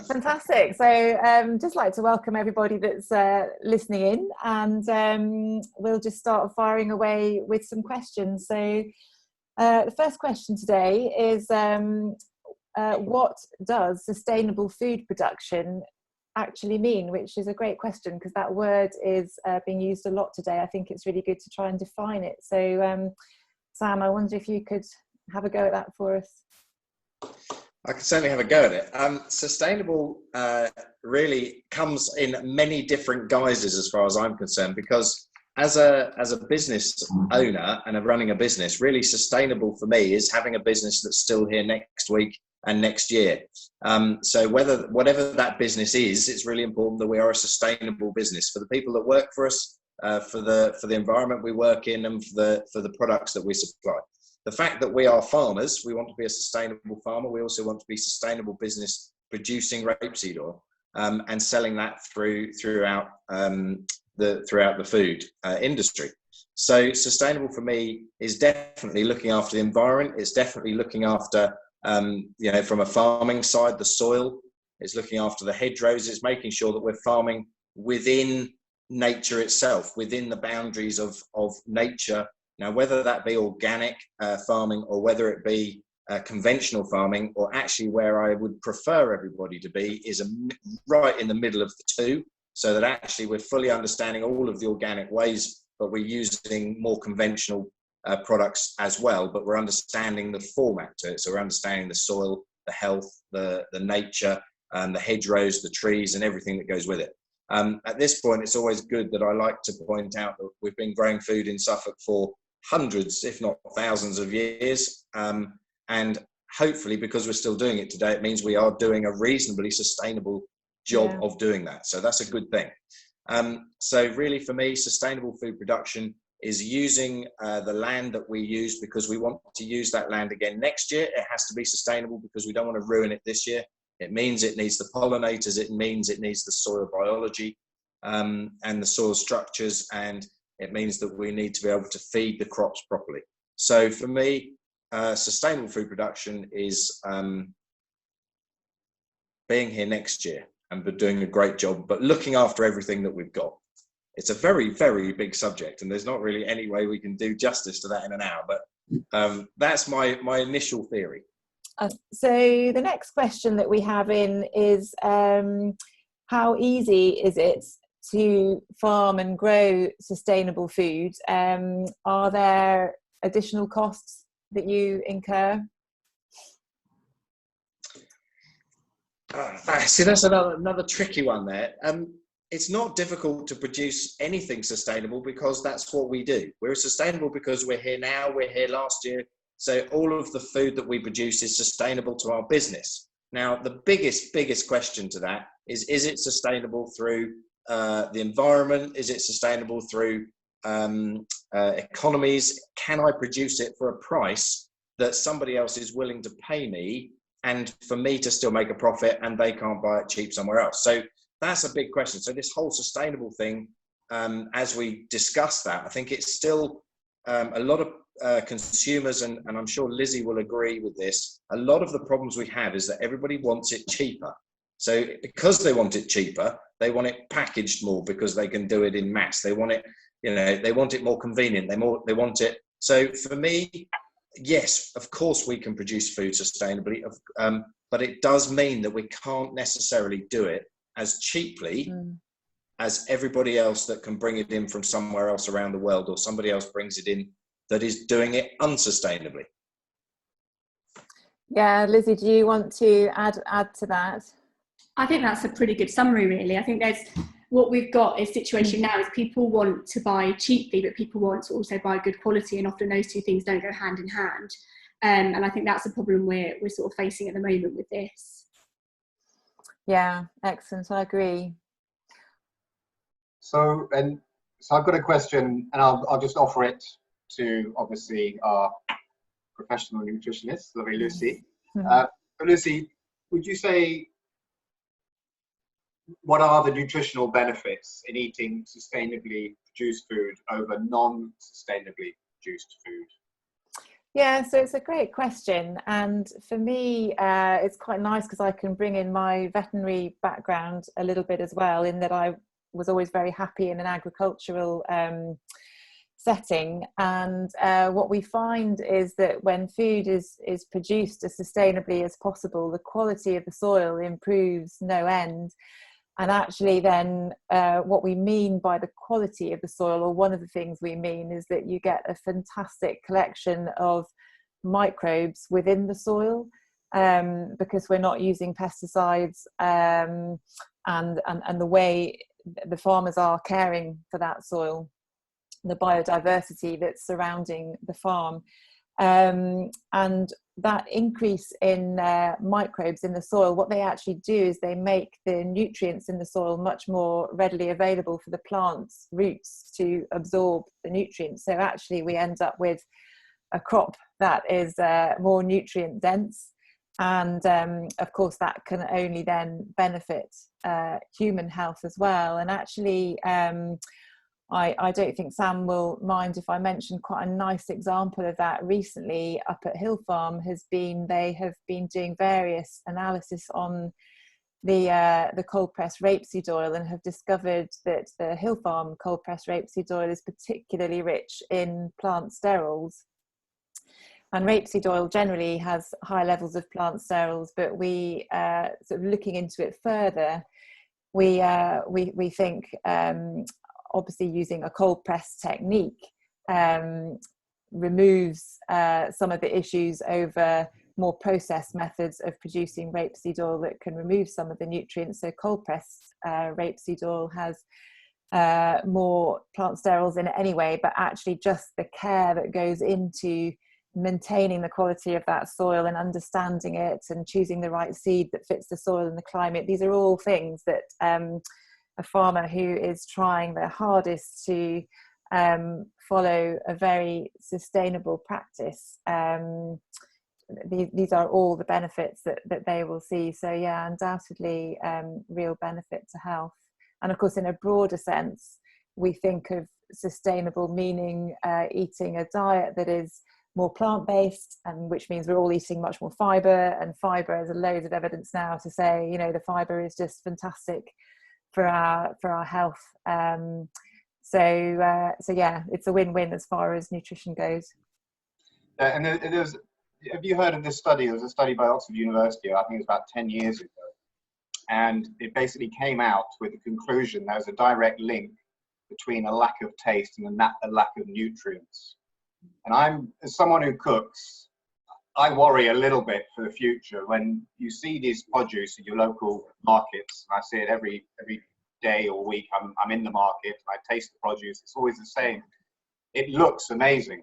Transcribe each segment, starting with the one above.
Fantastic. So just like to welcome everybody that's listening in, and we'll just start firing away with some questions. So the first question today is, what does sustainable food production actually mean? Which is a great question, because that word is being used a lot today. I think it's really good to try and define it. So Sam, I wonder if you could have a go at that for us. I can certainly have a go at it. Sustainable really comes in many different guises as far as I'm concerned, because as a business owner and running a business, really sustainable for me is having a business that's still here next week and next year. So whatever that business is, it's really important that we are a sustainable business for the people that work for us, for the environment we work in, and for the products that we supply. The fact that we are farmers, we want to be a sustainable farmer. We also want to be sustainable business producing rapeseed oil and selling that throughout the food industry. So sustainable for me is definitely looking after the environment. It's definitely looking after, from a farming side, the soil. It's looking after the hedgerows. It's making sure that we're farming within nature itself, within the boundaries of nature. Now, whether that be organic farming or whether it be conventional farming, or actually where I would prefer everybody to be is right in the middle of the two, so that actually we're fully understanding all of the organic ways, but we're using more conventional products as well, but we're understanding the format to it. So we're understanding the soil, the health, the nature, the hedgerows, the trees, and everything that goes with it. At this point, it's always good that I like to point out that we've been growing food in Suffolk for hundreds, if not thousands of years. And hopefully, because we're still doing it today, it means we are doing a reasonably sustainable job of doing that. So that's a good thing. So really for me, sustainable food production is using the land that we use, because we want to use that land again next year. It has to be sustainable because we don't want to ruin it this year. It means it needs the pollinators, it means it needs the soil biology and the soil structures, and it means that we need to be able to feed the crops properly. So for me, sustainable food production is being here next year and doing a great job, but looking after everything that we've got. It's a very, very big subject, and there's not really any way we can do justice to that in an hour, but that's my initial theory. So the next question that we have in is, how easy is it to farm and grow sustainable food? Are there additional costs that you incur? See, that's another tricky one there. It's not difficult to produce anything sustainable, because that's what we do. We're sustainable because we're here now, we're here last year. So all of the food that we produce is sustainable to our business. Now, the biggest question to that is it sustainable through the environment? Is it sustainable through economies? Can I produce it for a price that somebody else is willing to pay me, and for me to still make a profit, and they can't buy it cheap somewhere else? So that's a big question. So this whole sustainable thing, as we discuss that, I think it's still a lot of consumers, and I'm sure Lizzie will agree with this, a lot of the problems we have is that everybody wants it cheaper. So because they want it cheaper, they want it packaged more because they can do it in mass. They want it, they want it more convenient. They want it. So for me, yes, of course we can produce food sustainably, but it does mean that we can't necessarily do it as cheaply as everybody else that can bring it in from somewhere else around the world, or somebody else brings it in that is doing it unsustainably. Yeah, Lizzie, do you want to add to that? I think that's a pretty good summary, really. I think what we've got is situation now is people want to buy cheaply, but people want to also buy good quality, and often those two things don't go hand in hand. And I think that's a problem we're sort of facing at the moment with this. Yeah, excellent. I agree. So I've got a question, and I'll just offer it to obviously our professional nutritionist, lovely Lucy. Lucy, would you say, what are the nutritional benefits in eating sustainably produced food over non-sustainably produced food? Yeah, so it's a great question, and for me it's quite nice because I can bring in my veterinary background a little bit as well, in that I was always very happy in an agricultural setting, and what we find is that when food is produced as sustainably as possible, the quality of the soil improves no end. And actually then what we mean by the quality of the soil, or one of the things we mean, is that you get a fantastic collection of microbes within the soil, because we're not using pesticides, and the way the farmers are caring for that soil, the biodiversity that's surrounding the farm. And that increase in microbes in the soil, what they actually do is they make the nutrients in the soil much more readily available for the plant's roots to absorb the nutrients. So actually we end up with a crop that is more nutrient dense, and of course that can only then benefit human health as well. And actually I don't think Sam will mind if I mention quite a nice example of that recently up at Hill Farm. They have been doing various analysis on the cold pressed rapeseed oil, and have discovered that the Hill Farm cold pressed rapeseed oil is particularly rich in plant sterols. And rapeseed oil generally has high levels of plant sterols, but we sort of looking into it further, we think obviously using a cold press technique removes some of the issues over more processed methods of producing rapeseed oil that can remove some of the nutrients. So cold pressed rapeseed oil has more plant sterols in it anyway, but actually just the care that goes into maintaining the quality of that soil and understanding it and choosing the right seed that fits the soil and the climate, these are all things that a farmer who is trying their hardest to follow a very sustainable practice, these are all the benefits that they will see. So yeah, undoubtedly real benefit to health. And of course, in a broader sense, we think of sustainable meaning eating a diet that is more plant-based, and which means we're all eating much more fibre, and fibre, there's loads of evidence now to say, you know, the fibre is just fantastic for our health. So yeah, it's a win-win as far as nutrition goes. And there's, have you heard of this study? There was a study by Oxford University, I think it was about 10 years ago, and it basically came out with the conclusion there's a direct link between a lack of taste and a lack of nutrients. And as someone who cooks, I worry a little bit for the future when you see these produce in your local markets. I see it every day or week. I'm in the market, I taste the produce, it's always the same. It looks amazing.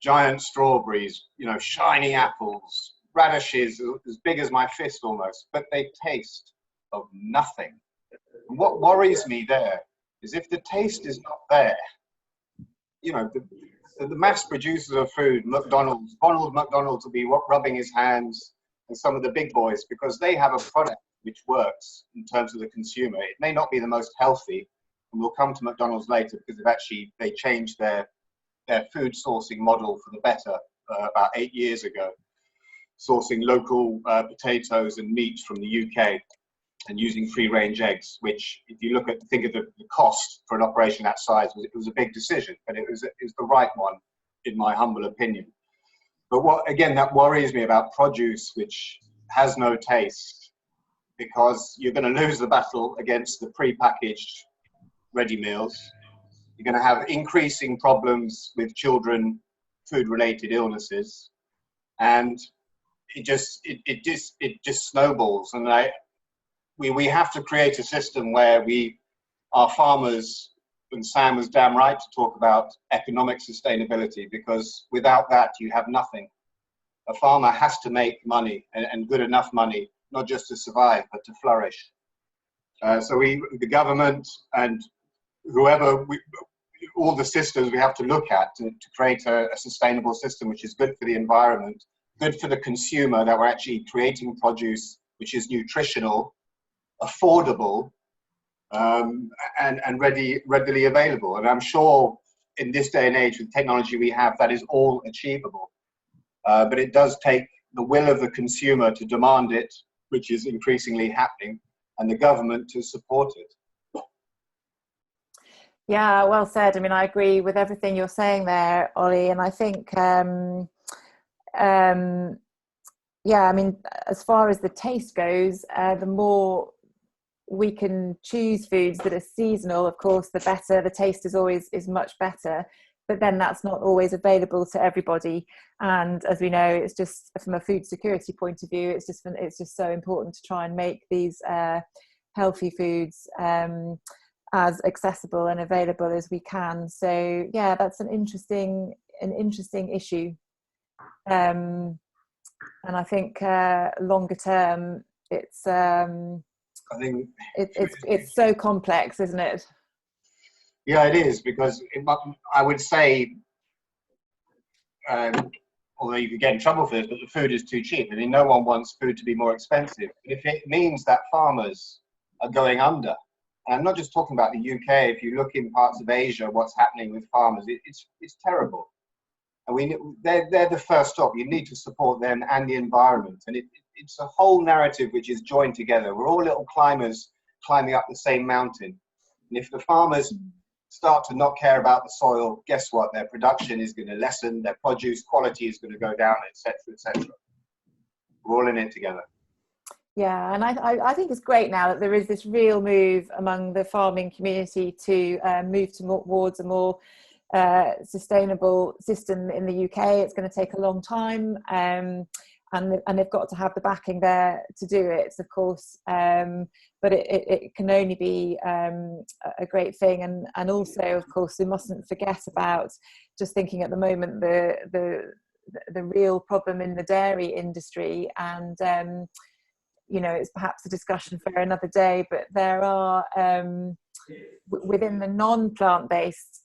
Giant strawberries, you know, shiny apples, radishes as big as my fist almost, but they taste of nothing. And what worries me there is if the taste is not there, you know, the mass producers of food, McDonald's will be rubbing his hands, and some of the big boys, because they have a product which works in terms of the consumer. It may not be the most healthy, and we'll come to McDonald's later because they changed their food sourcing model for the better about 8 years ago, sourcing local potatoes and meat from the UK and using free-range eggs, which, if you think of the cost for an operation that size, it was a big decision, but it was the right one, in my humble opinion. But that worries me about produce which has no taste, because you're going to lose the battle against the pre-packaged ready meals. You're going to have increasing problems with children, food-related illnesses, and it just snowballs. And we have to create a system where our farmers, and Sam was damn right to talk about economic sustainability, because without that you have nothing. A farmer has to make money, and good enough money, not just to survive, but to flourish. So the government and whoever, all the systems we have to look at to create a sustainable system which is good for the environment, good for the consumer, that we're actually creating produce which is nutritional, affordable, and readily available. And I'm sure in this day and age with technology we have, that is all achievable. but it does take the will of the consumer to demand it, which is increasingly happening, and the government to support it. Yeah, well said. I mean, I agree with everything you're saying there, Ollie. And I think, yeah, I mean, as far as the taste goes, the more we can choose foods that are seasonal, of course, the better. The taste is much better. But then that's not always available to everybody. And as we know, it's just from a food security point of view, it's just so important to try and make these healthy foods as accessible and available as we can. So yeah, that's an interesting issue. And I think longer term, it's I think it's so complex, isn't it? Yeah, it is, because I would say, although you could get in trouble for this, but the food is too cheap. I mean, no one wants food to be more expensive. But if it means that farmers are going under, and I'm not just talking about the UK, if you look in parts of Asia, what's happening with farmers, it's terrible. And they're the first stop. You need to support them and the environment. And it's a whole narrative which is joined together. We're all little climbers climbing up the same mountain. And if the farmers start to not care about the soil, guess what? Their production is going to lessen, their produce quality is going to go down, etc., etc. We're all in it together. Yeah, and I think it's great now that there is this real move among the farming community to move towards a more sustainable system in the UK. It's going to take a long time, and they've got to have the backing there to do it, of course. But it can only be a great thing, and also, of course, we mustn't forget about, just thinking at the moment, the real problem in the dairy industry. And you know, it's perhaps a discussion for another day, but there are within the non-plant-based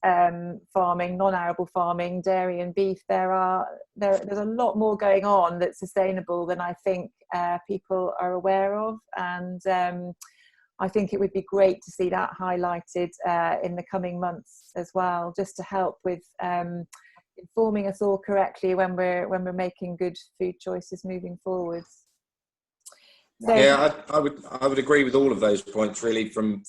farming, non-arable farming, dairy and beef, there's a lot more going on that's sustainable than I think people are aware of. And I think it would be great to see that highlighted in the coming months as well, just to help with informing us all correctly when we're making good food choices moving forwards. So, yeah, I would agree with all of those points, really, from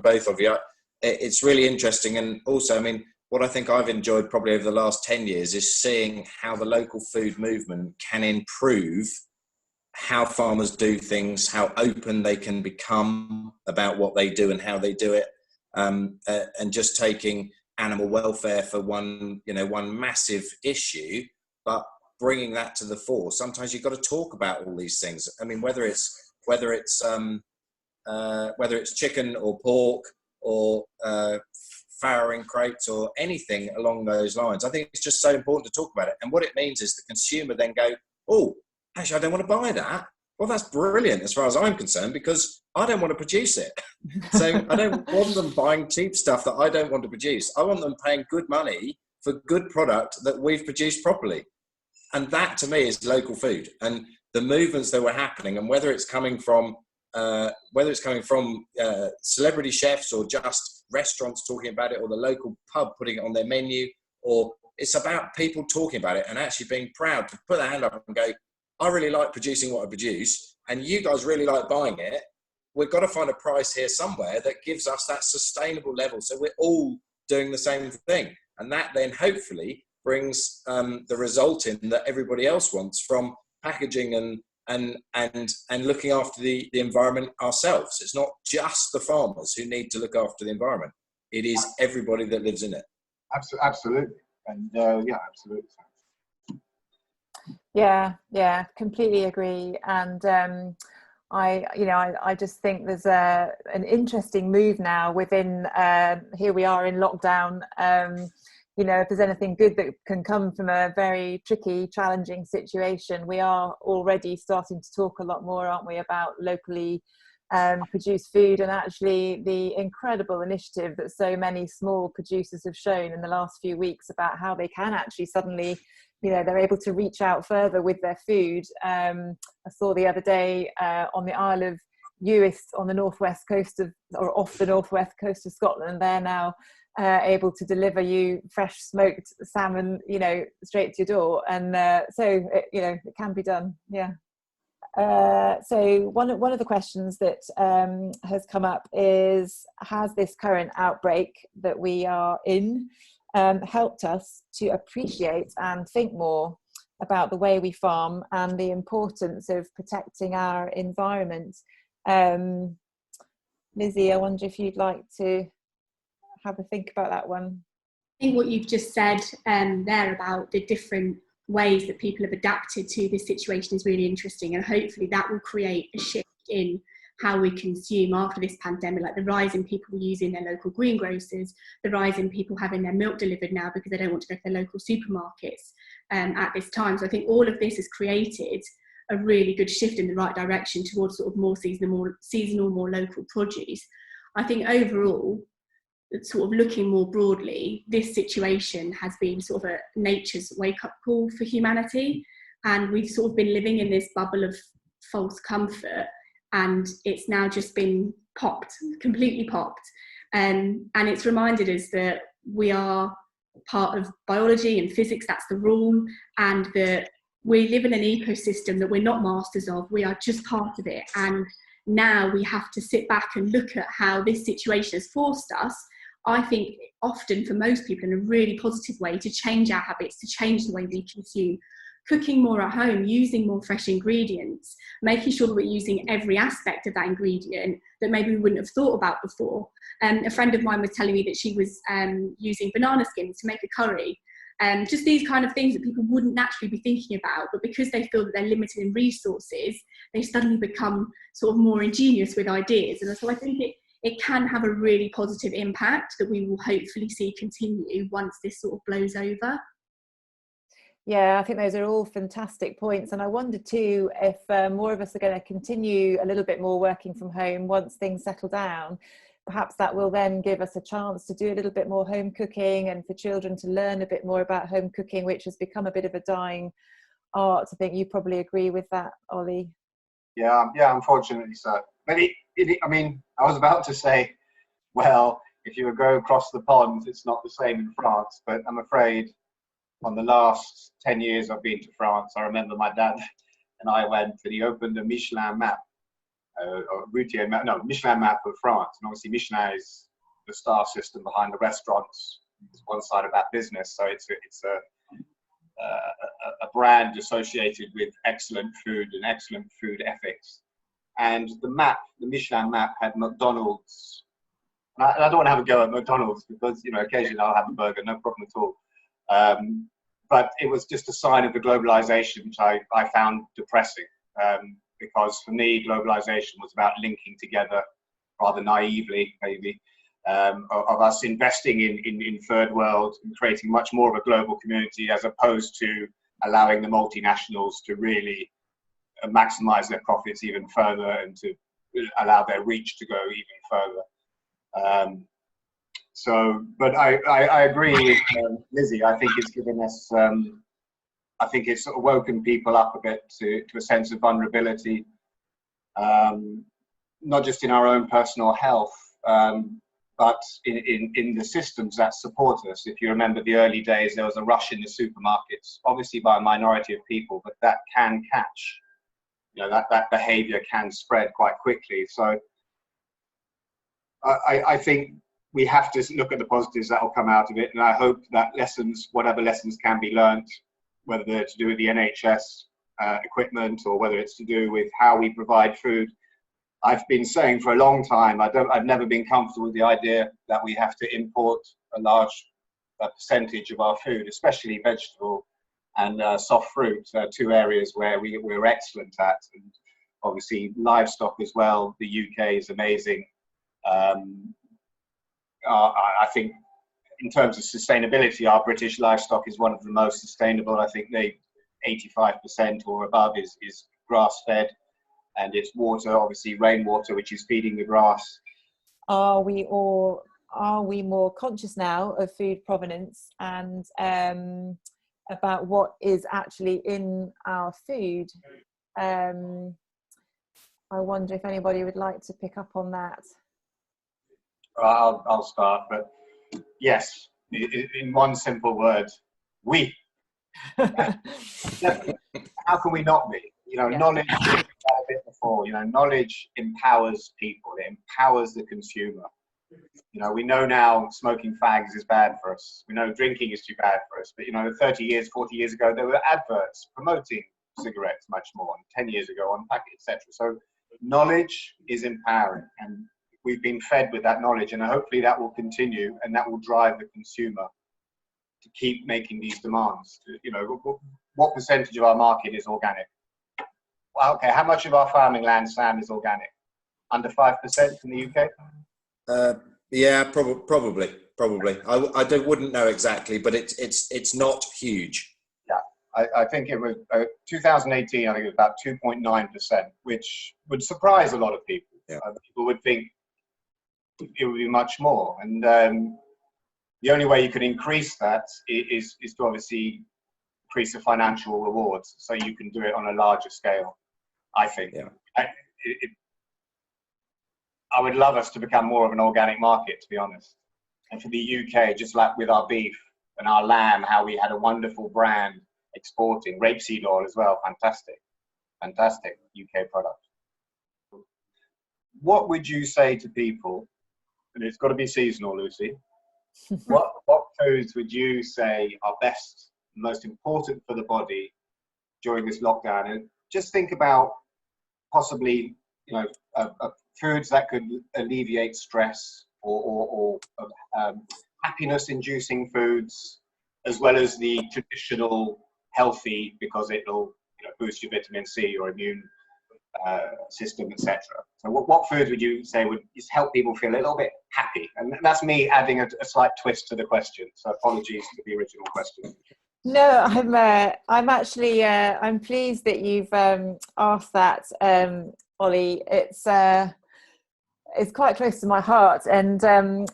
both of you. It's really interesting, and also, I mean, what I think I've enjoyed probably over the last 10 years is seeing how the local food movement can improve how farmers do things, how open they can become about what they do and how they do it, and just taking animal welfare for one massive issue, but bringing that to the fore. Sometimes you've got to talk about all these things. I mean, whether it's chicken or pork or farrowing crates or anything along those lines, I think it's just so important to talk about it. And what it means is the consumer then go, oh, actually, I don't want to buy that. Well, that's brilliant as far as I'm concerned, because I don't want to produce it. So I don't want them buying cheap stuff that I don't want to produce. I want them paying good money for good product that we've produced properly. And that, to me, is local food. And the movements that were happening, and whether it's coming from celebrity chefs or just restaurants talking about it, or the local pub putting it on their menu, or it's about people talking about it and actually being proud to put their hand up and go, I really like producing what I produce, and you guys really like buying it. We've got to find a price here somewhere that gives us that sustainable level, so we're all doing the same thing. And that then hopefully brings the result in that everybody else wants from packaging and looking after the environment ourselves. It's not just the farmers who need to look after the environment. It is everybody that lives in it. Absolutely. And yeah, absolutely. Yeah, completely agree. And I just think there's an interesting move now within here we are in lockdown. You know, if there's anything good that can come from a very tricky, challenging situation, we are already starting to talk a lot more, aren't we, about locally produced food, and actually the incredible initiative that so many small producers have shown in the last few weeks about how they can actually suddenly, you know, they're able to reach out further with their food. I saw the other day on the Isle of Uist on the northwest coast of, or off the northwest coast of Scotland, they're now able to deliver you fresh smoked salmon, you know, straight to your door. And so it can be done. Yeah. So one of the questions that has come up is, has this current outbreak that we are in helped us to appreciate and think more about the way we farm and the importance of protecting our environment? Lizzie, I wonder if you'd like to have a think about that one. I think what you've just said there about the different ways that people have adapted to this situation is really interesting, and hopefully that will create a shift in how we consume after this pandemic, like the rise in people using their local greengrocers, the rise in people having their milk delivered now because they don't want to go to their local supermarkets at this time. So I think all of this has created a really good shift in the right direction towards sort of more seasonal, more local produce. I think overall, sort of looking more broadly, this situation has been sort of a nature's wake-up call for humanity, and we've sort of been living in this bubble of false comfort, and it's now just been completely popped, and it's reminded us that we are part of biology and physics, that's the rule, and that we live in an ecosystem that we're not masters of, we are just part of it. And now we have to sit back and look at how this situation has forced us, I think often for most people in a really positive way, to change our habits, to change the way we consume, cooking more at home, using more fresh ingredients, making sure that we're using every aspect of that ingredient that maybe we wouldn't have thought about before. A friend of mine was telling me that she was using banana skins to make a curry. Just these kind of things that people wouldn't naturally be thinking about, but because they feel that they're limited in resources, they suddenly become sort of more ingenious with ideas. And so I think it can have a really positive impact that we will hopefully see continue once this sort of blows over. Yeah, I think those are all fantastic points. And I wonder too, if more of us are going to continue a little bit more working from home once things settle down, perhaps that will then give us a chance to do a little bit more home cooking, and for children to learn a bit more about home cooking, which has become a bit of a dying art. I think you probably agree with that, Oli. Yeah, unfortunately so. But I mean, I was about to say, well, if you go across the pond, it's not the same in France. But I'm afraid on the last 10 years I've been to France, I remember my dad and I went, and he opened a Michelin map, Michelin map of France. And obviously Michelin is the star system behind the restaurants. It's one side of that business. So it's a brand associated with excellent food and excellent food ethics. And the Michelin map had McDonald's. And I don't want to have a go at McDonald's because, you know, occasionally I'll have a burger, no problem at all. But it was just a sign of the globalization, which I found depressing. Because for me, globalization was about linking together, rather naively maybe, of us investing in third world and creating much more of a global community, as opposed to allowing the multinationals to really maximize their profits even further and to allow their reach to go even further. But I agree with Lizzie. I think it's given us, I think it's sort of woken people up a bit to a sense of vulnerability, not just in our own personal health, but in the systems that support us. If you remember the early days, there was a rush in the supermarkets, obviously by a minority of people, but that can catch, you know, that behavior can spread quite quickly. So I think we have to look at the positives that will come out of it. And I hope that whatever lessons can be learned, whether they're to do with the NHS equipment or whether it's to do with how we provide food. I've been saying for a long time, I've never been comfortable with the idea that we have to import a large percentage of our food, especially vegetable and soft fruit, two areas where we're excellent at. And obviously livestock as well, the UK is amazing. I think in terms of sustainability, our British livestock is one of the most sustainable. I think 85% or above is grass-fed, and it's water, obviously rainwater, which is feeding the grass. Are we more conscious now of food provenance and about what is actually in our food? I wonder if anybody would like to pick up on that. I'll start, but Yes, in one simple word, we. How can we not be? You know, knowledge, we talked about a bit before, you know, knowledge empowers people, it empowers the consumer. You know, we know now smoking fags is bad for us. We know drinking is too bad for us. But, you know, 30 years, 40 years ago, there were adverts promoting cigarettes much more, and 10 years ago on packets, etc. So knowledge is empowering, and we've been fed with that knowledge, and hopefully that will continue, and that will drive the consumer to keep making these demands. You know, what percentage of our market is organic? Well, okay, how much of our farming land, Sam, is organic? Under 5% in the UK? Yeah, probably. I wouldn't know exactly, but it's not huge. Yeah, I think it was 2018. I think it was about 2.9%, which would surprise a lot of people. Yeah. People would think it would be much more, and the only way you could increase that is to obviously increase the financial rewards, so you can do it on a larger scale. I think. Yeah. I would love us to become more of an organic market, to be honest. And for the UK, just like with our beef and our lamb, how we had a wonderful brand exporting, rapeseed oil as well, fantastic UK product. What would you say to people, and it's got to be seasonal, Lucy, what foods would you say are best, most important for the body during this lockdown? And just think about possibly, you know, foods that could alleviate stress, or happiness-inducing foods, as well as the traditional healthy, because it'll, you know, boost your vitamin C, your immune system, etc. So what foods would you say would just help people feel a little bit happy? And that's me adding a slight twist to the question. So apologies for the original question. No, I'm actually I'm pleased that you've asked that, Ollie. It's quite close to my heart, and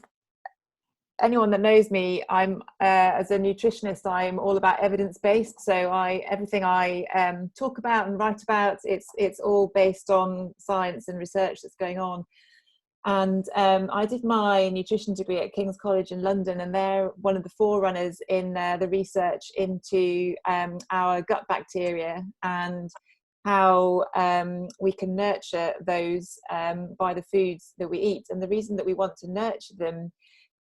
anyone that knows me, I'm as a nutritionist, I'm all about evidence-based. So everything I talk about and write about, it's all based on science and research that's going on. And I did my nutrition degree at King's College in London, and they're one of the forerunners in the research into our gut bacteria and how we can nurture those by the foods that we eat. And the reason that we want to nurture them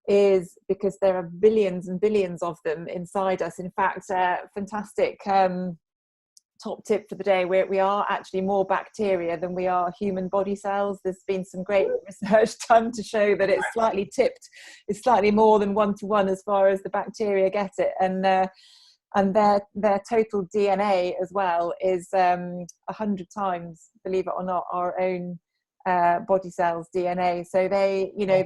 is because there are billions and billions of them inside us. In fact, fantastic top tip for the day, we are actually more bacteria than we are human body cells. There's been some great research done to show that it's slightly tipped, it's slightly more than 1-to-1 as far as the bacteria get it, and their total DNA as well is 100 times, believe it or not, our own body cells DNA. So they, you know,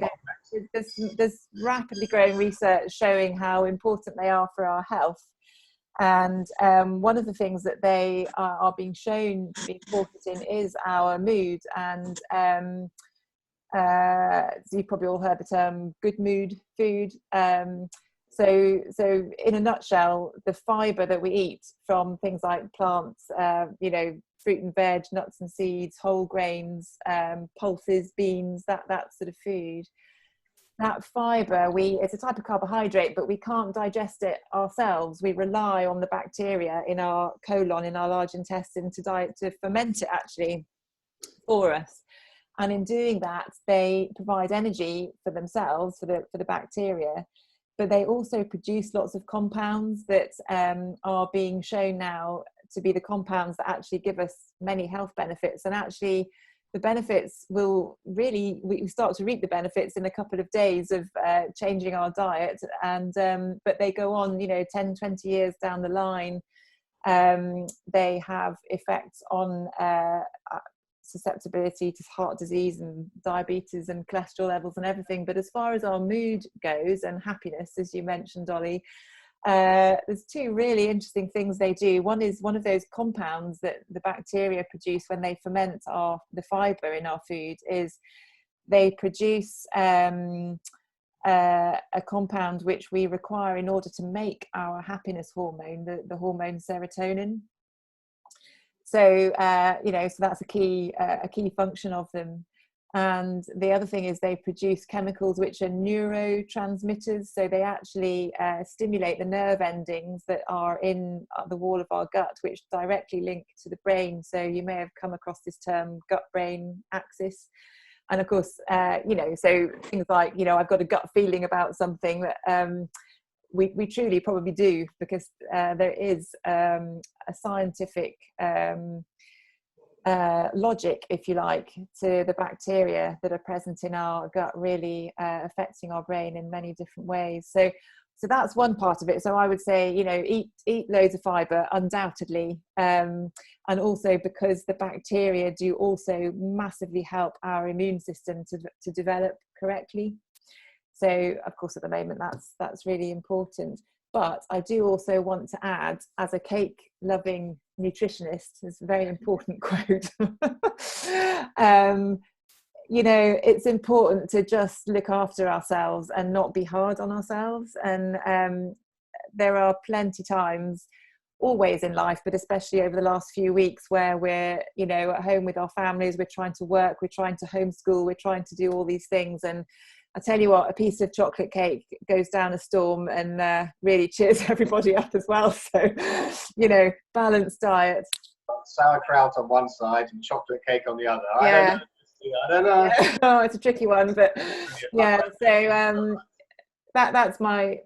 there's rapidly growing research showing how important they are for our health. And one of the things that they are being shown to be important in is our mood. And so you've probably all heard the term good mood food. So in a nutshell, the fibre that we eat from things like plants, you know, fruit and veg, nuts and seeds, whole grains, pulses, beans, that sort of food. That fibre, it's a type of carbohydrate, but we can't digest it ourselves. We rely on the bacteria in our colon, in our large intestine, to ferment it actually for us. And in doing that, they provide energy for themselves, for the bacteria, but they also produce lots of compounds that are being shown now to be the compounds that actually give us many health benefits. And actually, the benefits will really, we start to reap the benefits in a couple of days of changing our diet, and but they go on, you know, 10, 20 years down the line. They have effects on susceptibility to heart disease and diabetes and cholesterol levels and everything. But as far as our mood goes and happiness, as you mentioned, Ollie, there's two really interesting things they do. One is one of those compounds that the bacteria produce when they ferment the fibre in our food, is they produce a compound which we require in order to make our happiness hormone, the hormone serotonin. So you know, so that's a key function of them. And the other thing is they produce chemicals which are neurotransmitters, so they actually stimulate the nerve endings that are in the wall of our gut, which directly link to the brain. So you may have come across this term gut-brain axis. And of course, you know, so things like, you know, I've got a gut feeling about something that we truly probably do, because there is a scientific logic, if you like, to the bacteria that are present in our gut really affecting our brain in many different ways. So that's one part of it. So I would say, you know, eat loads of fibre, undoubtedly, and also because the bacteria do also massively help our immune system to develop correctly. So of course at the moment that's really important. But I do also want to add, as a cake loving nutritionist, it's a very important quote, you know, it's important to just look after ourselves and not be hard on ourselves. And there are plenty times, always in life, but especially over the last few weeks, where we're, you know, at home with our families, we're trying to work, we're trying to homeschool, we're trying to do all these things. And I tell you what, a piece of chocolate cake goes down a storm and really cheers everybody up as well. So, you know, balanced diet. Sauerkraut on one side and chocolate cake on the other. Yeah. I don't know. Yeah. Oh, it's a tricky one, but yeah. So that's my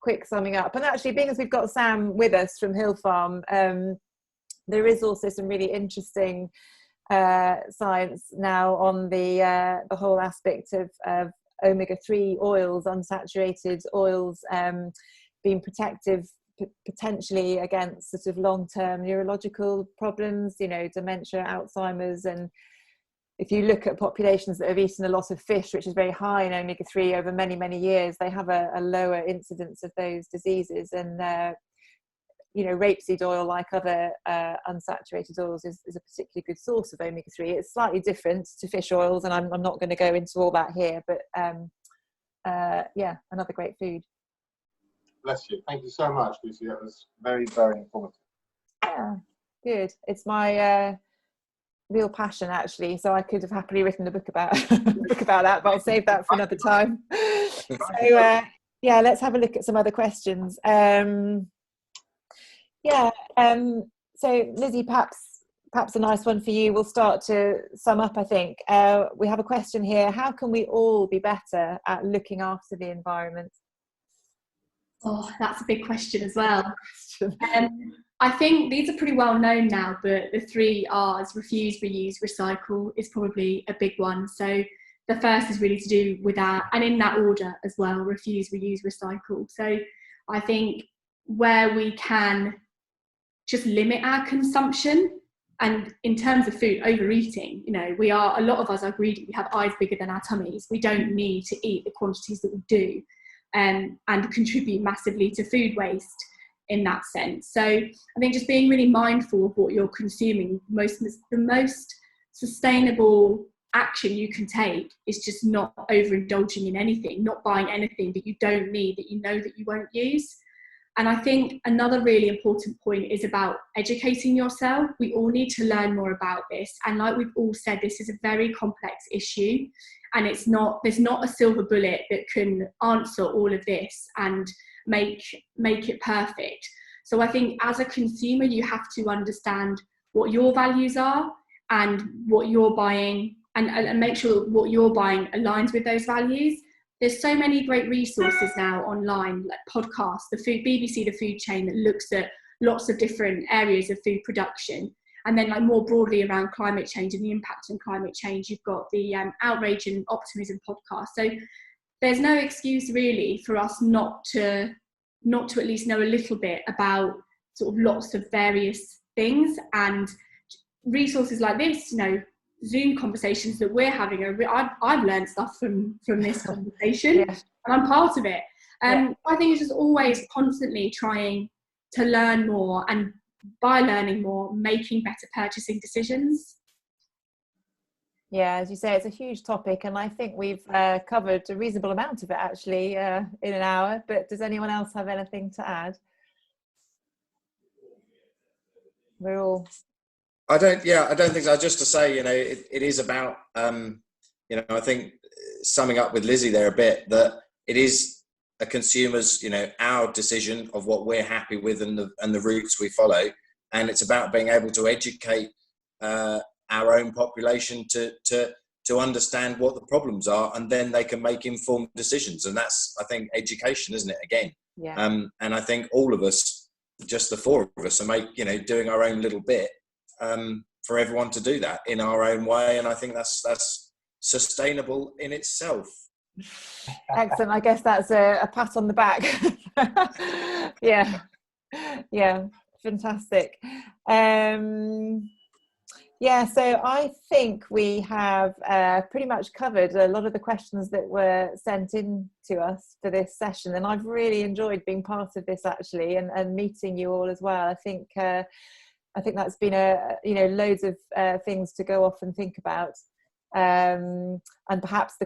quick summing up. And actually, being as we've got Sam with us from Hill Farm, there is also some really interesting science now on the whole aspect of omega-3 oils, unsaturated oils, being protective potentially against sort of long-term neurological problems, you know, dementia, Alzheimer's. And if you look at populations that have eaten a lot of fish, which is very high in omega-3 over many years, they have a lower incidence of those diseases. And you know, rapeseed oil, like other unsaturated oils, is a particularly good source of omega-3. It's slightly different to fish oils, and I'm not going to go into all that here, but yeah, another great food. Bless you. Thank you so much, Lucy. That was very, very informative. Yeah, good. It's my real passion, actually, so I could have happily written a book about that, but I'll save that for another time. So yeah, let's have a look at some other questions. Yeah, so Lizzie, perhaps a nice one for you. We'll start to sum up, I think. We have a question here. How can we all be better at looking after the environment? Oh, that's a big question as well. I think these are pretty well known now, but the 3 R's, refuse, reuse, recycle, is probably a big one. So the first is really to do with that, and in that order as well, refuse, reuse, recycle. So I think where we can just limit our consumption, and in terms of food, overeating, you know, a lot of us are greedy. We have eyes bigger than our tummies. We don't need to eat the quantities that we do, and contribute massively to food waste in that sense. So I think just being really mindful of what you're consuming, the most sustainable action you can take is just not overindulging in anything, not buying anything that you don't need, that you know that you won't use. And I think another really important point is about educating yourself. We all need to learn more about this. And like we've all said, this is a very complex issue, and there's not a silver bullet that can answer all of this and make it perfect. So I think as a consumer, you have to understand what your values are and what you're buying, and make sure what you're buying aligns with those values. There's so many great resources now online, like podcasts, BBC, The Food Chain, that looks at lots of different areas of food production. And then like more broadly around climate change and the impact on climate change, you've got the Outrage and Optimism podcast. So there's no excuse really for us not to at least know a little bit about sort of lots of various things. And resources like this, you know, Zoom conversations that we're having, I've learned stuff from this conversation, yeah, and I'm part of it. Yeah. I think it's just always constantly trying to learn more, and by learning more, making better purchasing decisions. Yeah, as you say, it's a huge topic, and I think we've covered a reasonable amount of it actually in an hour. But does anyone else have anything to add? We're all I don't think so. Just to say, it is about, I think summing up with Lizzie there a bit, that it is a consumer's, our decision of what we're happy with and the routes we follow. And it's about being able to educate our own population to understand what the problems are, and then they can make informed decisions. And that's, I think, education, isn't it? Again. Yeah. And I think all of us, just the four of us, are doing our own little bit for everyone to do that in our own way. And I think that's sustainable in itself. Excellent. I guess that's a pat on the back. Yeah, fantastic. So I think we have pretty much covered a lot of the questions that were sent in to us for this session, and I've really enjoyed being part of this, actually, and meeting you all as well. I think that's been loads of things to go off and think about, and perhaps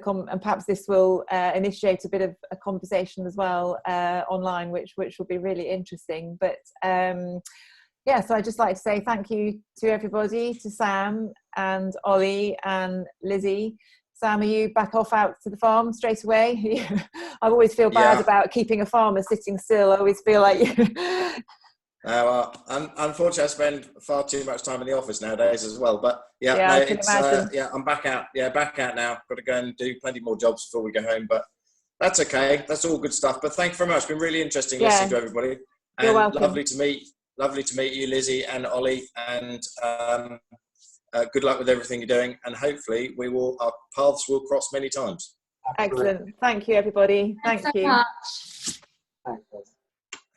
this will initiate a bit of a conversation as well online, which will be really interesting. But so I'd just like to say thank you to everybody, to Sam and Oli and Lizzie. Sam, are you back off out to the farm straight away? I always feel bad about keeping a farmer sitting still. I always feel like unfortunately, I spend far too much time in the office nowadays as well. But I can imagine. I'm back out. Back out now. Got to go and do plenty more jobs before we go home. But that's okay. That's all good stuff. But thank you very much. It's been really interesting listening to everybody. And you're welcome. Lovely to meet you, Lizzie and Oli. And good luck with everything you're doing. And hopefully, our paths will cross many times. Excellent. Thank you, everybody. Thank you. Much. Thanks.